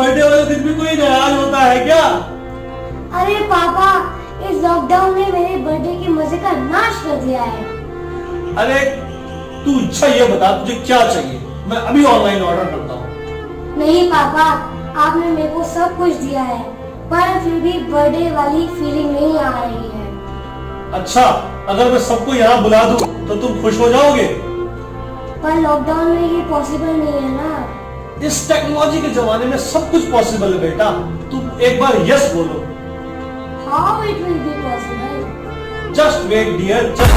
Birthday वाले दिन भी कोई नाराज होता है क्या? अरे पापा, इस लॉकडाउन ने मेरे बर्थडे के मजे का नाश कर दिया है। अरे तू अच्छा ये बता तुझे क्या चाहिए, मैं अभी ऑनलाइन ऑर्डर करता हूँ। नहीं पापा, आपने मेरे को सब कुछ दिया है, पर फिर भी बर्थडे वाली फीलिंग नहीं आ रही है। अच्छा, अगर मैं सबको यहाँ बुला दूं तो तुम खुश हो जाओगे? पर लॉकडाउन में ये पॉसिबल नहीं है ना। इस टेक्नोलॉजी के जमाने में सब कुछ पॉसिबल है बेटा, तुम एक बार यस बोलो। How it will be possible? Just wait dear, just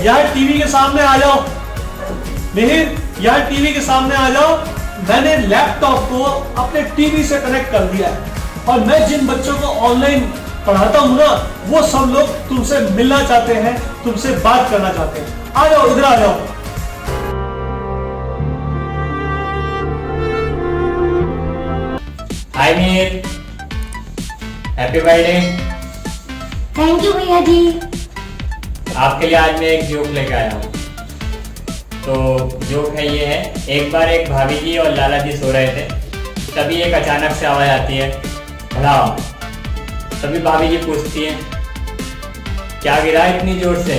यार टीवी के सामने आ जाओ। मिहिर, यार टीवी के सामने आ जाओ। मैंने लैपटॉप को अपने टीवी से कनेक्ट कर दिया है और मैं जिन बच्चों को ऑनलाइन पढ़ाता हूं ना, वो सब लोग तुमसे मिलना चाहते हैं, तुमसे बात करना चाहते हैं। आ जाओ, इधर आ जाओ। Hi Mihir, happy birthday. Thank you भैया जी। आपके लिए आज मैं एक जोक लेके आया हूँ। तो जोक है ये है, एक बार एक भाभी जी और लाला जी सो रहे थे, तभी एक अचानक से आवाज आती है, भला। तभी भाभी जी पूछती हैं, क्या गिरा इतनी जोर से?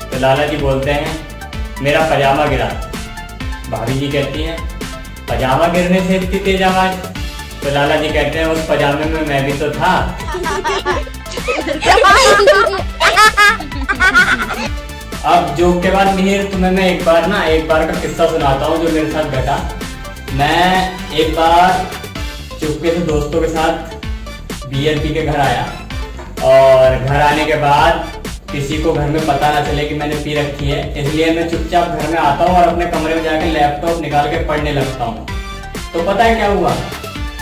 तो लाला जी बोलते हैं, मेरा पजामा गिरा। भाभी जी कहती हैं, पजामा गिरने से इतनी तेज आवाज? तो लाला जी कहते हैं, उस पजामे में मैं भी तो था। अब जोक के बाद मिहिर, तुम्हें मैं एक बार का किस्सा सुनाता हूँ जो मेरे साथ घटा। मैं एक बार चुपके से दोस्तों के साथ बियर पी के घर आया और घर आने के बाद किसी को घर में पता ना चले कि मैंने पी रखी है, इसलिए मैं चुपचाप घर में आता हूँ और अपने कमरे में जाके लैपटॉप निकाल के पढ़ने लगता हूँ। तो पता है क्या हुआ?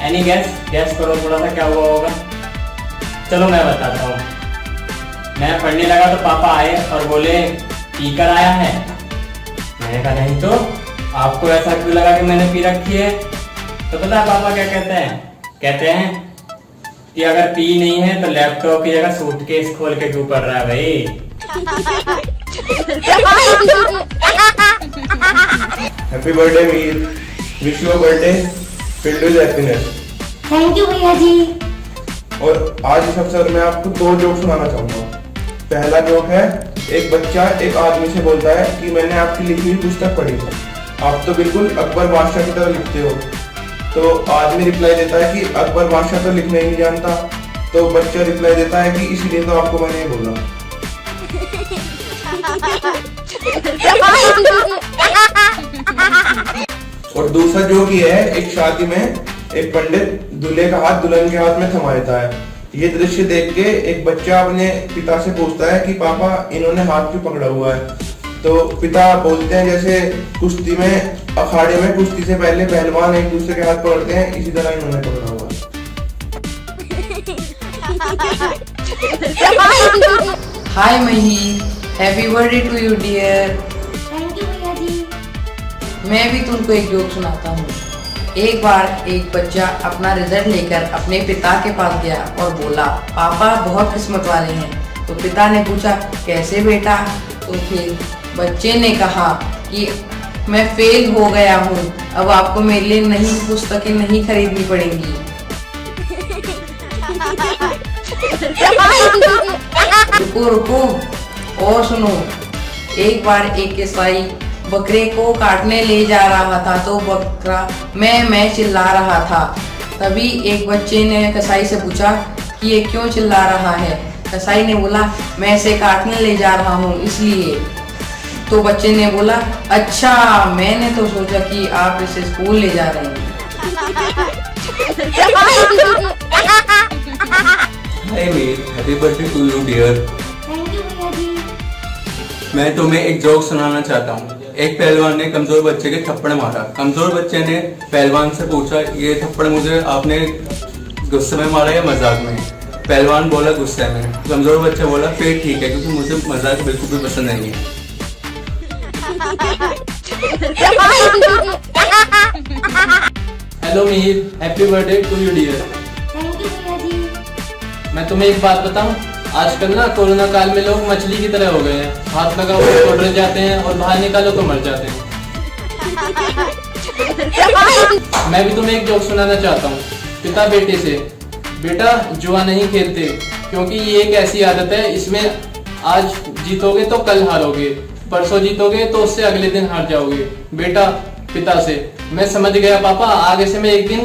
एनी गैस करो थोड़ा सा क्या हुआ होगा? चलो मैं बताता हूँ। मैं पढ़ने लगा तो पापा आए और बोले, पीकर आया है? मैंने कहा नहीं तो, आपको ऐसा क्यों लगा कि मैंने पी रखी है? तो पता है पापा क्या कहते हैं? कहते हैं कि अगर पी नहीं है तो लैपटॉप की जगह सूटकेस खोल के क्यों पढ़ रहा है भाई? Happy birthday Mir, wish you birthday filled with happiness. Thank you भैया जी। और आज इस अवसर में आपको दो जोक सुनाना चाहूंगा। पहला जोक है, एक बच्चा एक आदमी से बोलता है कि मैंने आपकी लिखी हुई पुस्तक पढ़ी, आप तो बिल्कुल अकबर बादशाह की तरह लिखते हो। तो आदमी रिप्लाई देता है कि अकबर बादशाह तो लिखना ही नहीं जानता। तो बच्चा रिप्लाई देता है कि इसीलिए तो आपको मैंने ये बोला। और दूसरा जोक ये है, एक शादी में एक पंडित दूल्हे का हाथ दुल्हन के हाथ में थमा देता है। ये दृश्य देख के एक बच्चा अपने पिता से पूछता है कि पापा इन्होंने हाथ क्यों पकड़ा हुआ है? तो पिता बोलते हैं, जैसे कुश्ती में अखाड़े में कुश्ती से पहले पहलवान एक दूसरे के हाथ पकड़ते हैं, इसी तरह इन्होंने पकड़ा हुआ है। Hi Mahi, happy birthday to you dear. Thank you भैया जी। मैं भी तुमको एक जोक सुनाता हूँ। एक बार एक बच्चा अपना रिजल्ट लेकर अपने पिता के पास गया और बोला, पापा बहुत किस्मत वाले हैं। तो पिता ने पूछा, कैसे बेटा? तो फिर बच्चे ने कहा कि मैं फेल हो गया हूँ, अब आपको मेरे लिए नई पुस्तकें नहीं खरीदनी पड़ेंगी। रुको रुको और सुनो। एक बार एक ईसाई बकरे को काटने ले जा रहा था तो बकरा मैं चिल्ला रहा था। तभी एक बच्चे ने कसाई से पूछा कि ये क्यों चिल्ला रहा है? कसाई ने बोला, मैं इसे काटने ले जा रहा हूँ इसलिए। तो बच्चे ने बोला, अच्छा, मैंने तो सोचा कि आप इसे स्कूल ले जा रहे हैं। Hi Mir, happy birthday to you dear. Thank you भैया जी। मैं तुम्हें एक जोक सुनाना चाहता हूँ। एक पहलवान ने कमजोर बच्चे के थप्पड़ मारा। कमजोर बच्चे ने पहलवान से पूछा, ये थप्पड़ मुझे आपने गुस्से में मारा या मजाक में? पहलवान बोला, गुस्से में। कमजोर बच्चा बोला, फिर ठीक है, क्योंकि मुझे मजाक बिल्कुल भी पसंद नहीं है। Hello Mihir, happy birthday to you dear. Thank you भैया जी। मैं तुम्हें एक बात बताऊं, आजकल ना कोरोना काल में लोग मछली की तरह हो गए हैं। हाथ लगाओ तो डर जाते हैं और बाहर निकालो तो मर जाते हैं। मैं भी तुम्हें एक जोक सुनाना चाहता हूँ, पिता बेटे से। बेटा, जुआ नहीं खेलते, क्योंकि ये एक ऐसी आदत है, इसमें आज जीतोगे तो कल हारोगे, परसों जीतोगे तो उससे अगले दिन हार जाओगे। बेटा पिता से, मैं समझ गया पापा, आगे से मैं एक दिन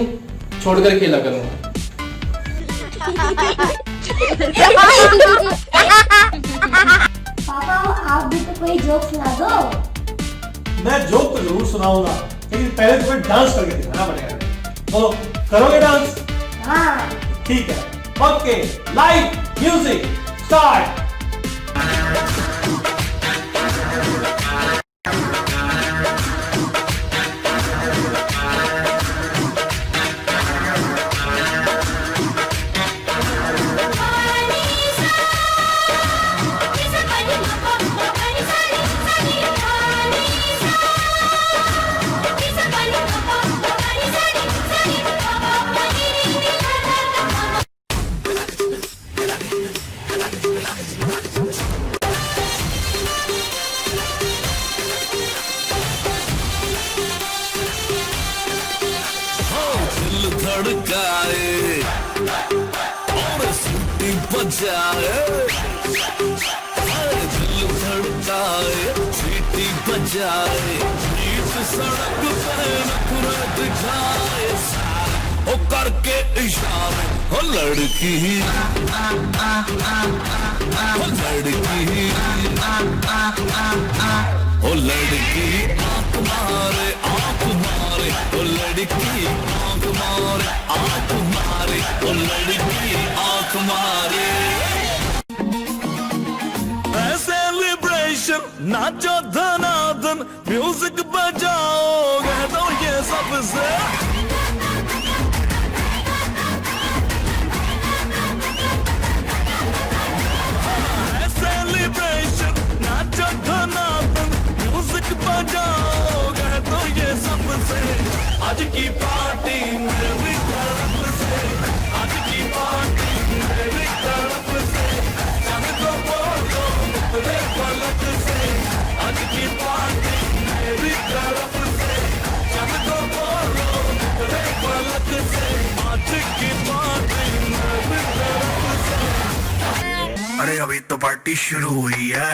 छोड़कर खेला करूंगा। पापा आप भी तो कोई जोक सुना दो। मैं जोक तो जरूर सुनाऊंगा, लेकिन पहले तुम्हें डांस करके दिखाना पड़ेगा। बोलो, करोगे डांस? हाँ। ठीक है, ओके, लाइट, म्यूजिक, स्टार्ट। धड़काए और सीटी बजाए, दिल धड़काए सीटी बजाए, बीच सड़क पे नखरे दिखाए, ओ करके इशारे, ओ लड़की ओ लड़की ओ लड़की आंख मारे ओ लड़की आंख मारे ओ लड़की आंख मारे। सेलिब्रेशन नाचो धनाधन, म्यूजिक बजाओ कह दो ये सबसे। सेलिब्रेशन नाचो धनाधन, म्यूजिक बजाओ कह दो ये सबसे। आज की पार्टी मेरी तरफ से, आज की पार्टी मेरी तरफ से, चल तो बोलो मेरे पलक से। आज की पार्टी मेरी तरफ से, चल तो बोलो मेरे पलक से। आज की पार्टी मेरी तरफ से। अरे अभी तो पार्टी शुरू हुई है।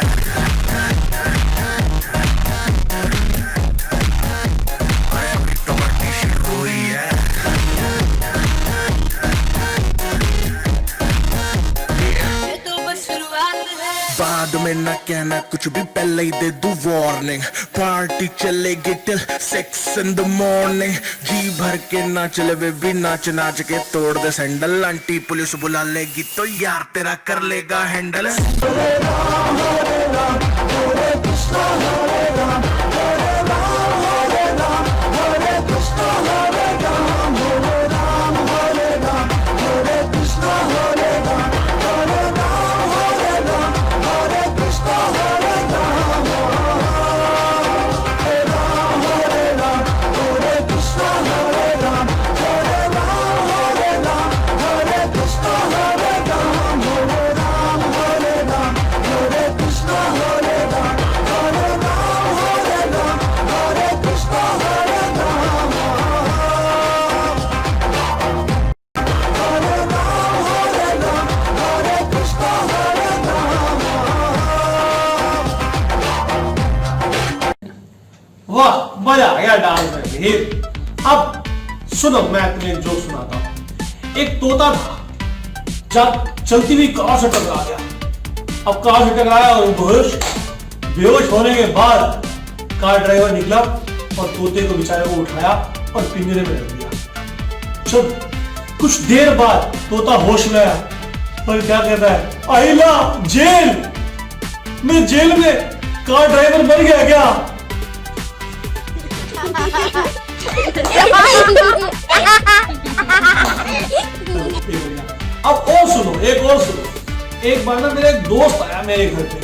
बाद में ना कहना कुछ भी, पहले ही दे दूं वार्निंग। पार्टी चलेगी टिल 6 in the morning। जी भर के नाच ले बेबी, नाच नाच के तोड़ दे सैंडल। आंटी पुलिस बुला लेगी तो यार तेरा कर लेगा हैंडल। वाह, मजा आ गया डांस में मिहिर। अब सुनो, मैं तुम्हें एक जोक सुनाता हूँ। एक तोता था, जब चलती हुई कार से टकरा गया। अब कार से टकराया और बेहोश होने के बाद कार ड्राइवर निकला और तोते को बेचारे को उठाया और पिंजरे में रख दिया। जब कुछ देर बाद तोता होश में आया और क्या कहता है, आइला जेल में, जेल में कार ड्राइवर मर गया क्या? अब और सुनो, एक और सुनो। एक बार ना मेरा एक दोस्त आया मेरे घर पे,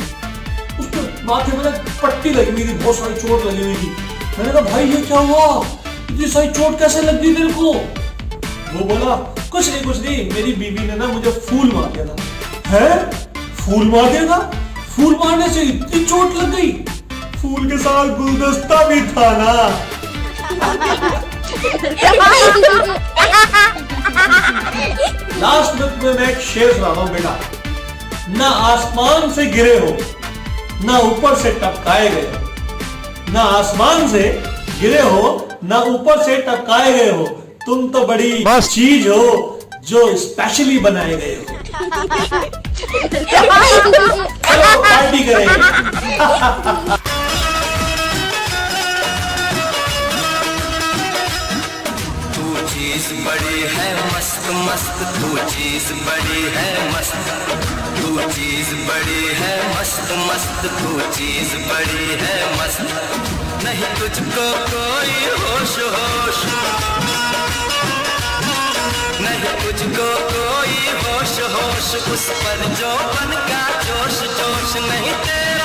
उसको माथे में ना पट्टी लगी हुई थी, बहुत सारी चोट लगी हुई थी। मैंने कहा भाई ये क्या हुआ, इतनी सारी चोट कैसे लग गई तेरे को? वो बोला कुछ नहीं, मेरी बीवी ने ना मुझे फूल मार दिया था। है? फूल मार दिया था? फूल मारने से इतनी चोट लग गई? फूल के साथ गुलदस्ता भी था ना। लास्ट में मैं एक शेर सुना रहा हूं बेटा। ना आसमान से गिरे हो, ना ऊपर से टपकाए गए हो। ना आसमान से गिरे हो, ना ऊपर से टपकाए गए हो। तुम तो बड़ी चीज हो जो स्पेशली बनाए गए हो। चलो पार्टी करेंगे। चीज बड़ी है मस्त मस्त, तू चीज बड़ी है मस्त, तू चीज बड़ी है मस्त मस्त, तू चीज बड़ी है मस्त। नहीं तुझको कोई होश होश, नहीं तुझको कोई होश होश, उस पर जो बन का जोश जोश नहीं तेरा